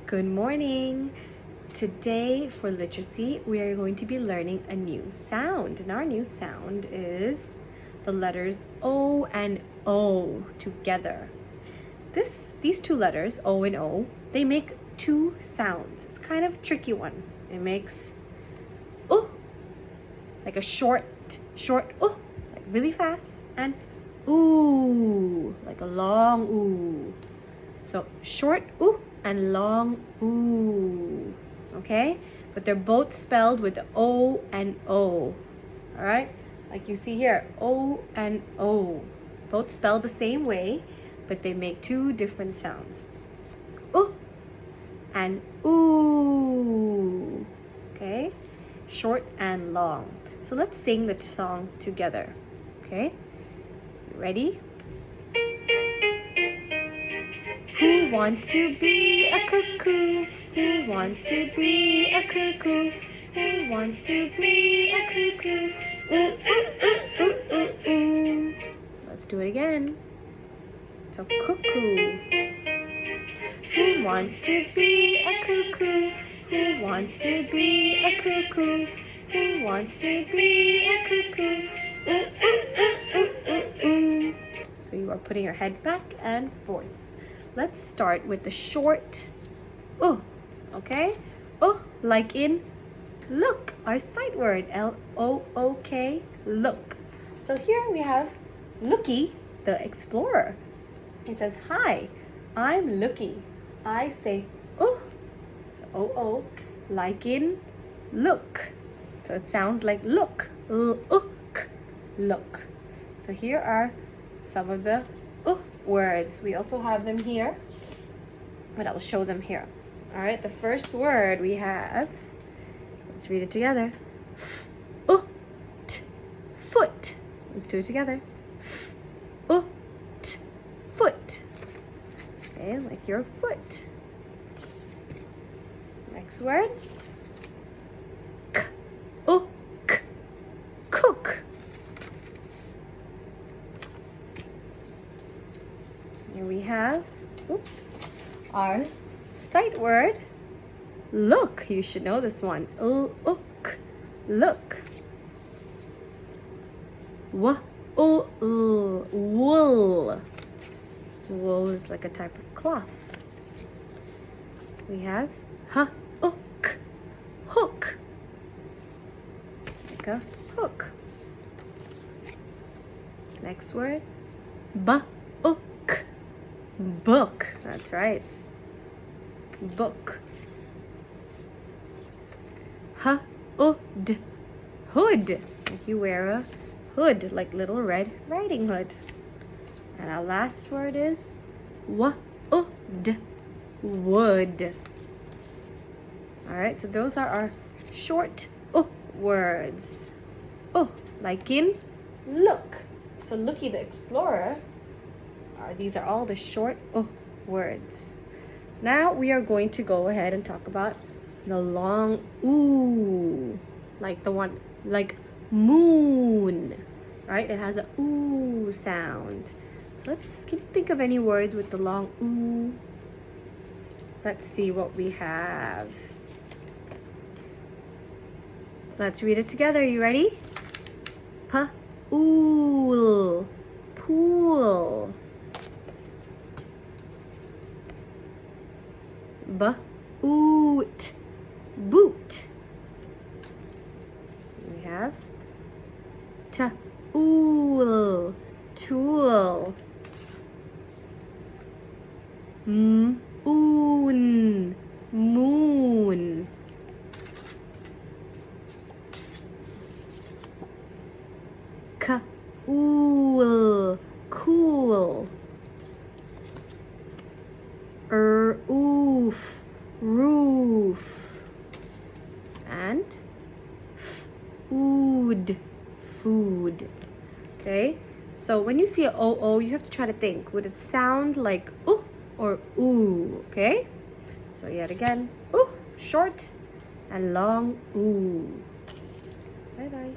Good morning. Today for literacy, we are going to be learning a new sound. And our new sound is the letters O and O together. These two letters, O and O, they make two sounds. It's kind of a tricky one. It makes like a short like really fast, and ooh, like a long ooh. So short ooh and long ooh, okay? But they're both spelled with the O and O, all right? Like you see here, O and O, both spelled the same way, but they make two different sounds. Ooh and ooh, okay? Short and long. So let's sing the song together, okay? You ready? Who wants to be a cuckoo? Who wants to be a cuckoo? Who wants to be a cuckoo? Ooh, ooh, ooh, ooh, ooh, ooh. Let's do it again. So cuckoo. Who wants to be a cuckoo? Who wants to be a cuckoo? Who wants to be a cuckoo? Ooh, ooh, ooh, ooh, ooh, ooh. So you are putting your head back and forth. Let's start with the short okay? Like in look, our sight word, L-O-O-K, look. So here we have Looky, the explorer. He says, hi, I'm Looky. I say, so O-O, like in look. So it sounds like look, look. So here are some of the words. We also have them here, but I will show them here. All right, the first word we have, let's read it together. Foot. Let's do it together. Foot. Okay, like your foot. Next word. Cook. Here we have, our sight word, look. You should know this one. Look. Wool. Wool is like a type of cloth. We have hook. Like a hook. Next word, book. That's right. Book. Hood. Like you wear a hood, like Little Red Riding Hood. And our last word is wood. All right, so those are our short words. Like in look. So Looky the Explorer. These are all the short words. Now we are going to go ahead and talk about the long ooh, like the one, like moon, right? It has a ooh sound. So can you think of any words with the long ooh? Let's see what we have. Let's read it together. You ready? Pool. Boot. We have tool. Moon. Cool. Roof. And food. Okay, so when you see an O, you have to try to think, would it sound like ooh or ooh? Okay, so yet again, ooh, short and long ooh. Bye bye.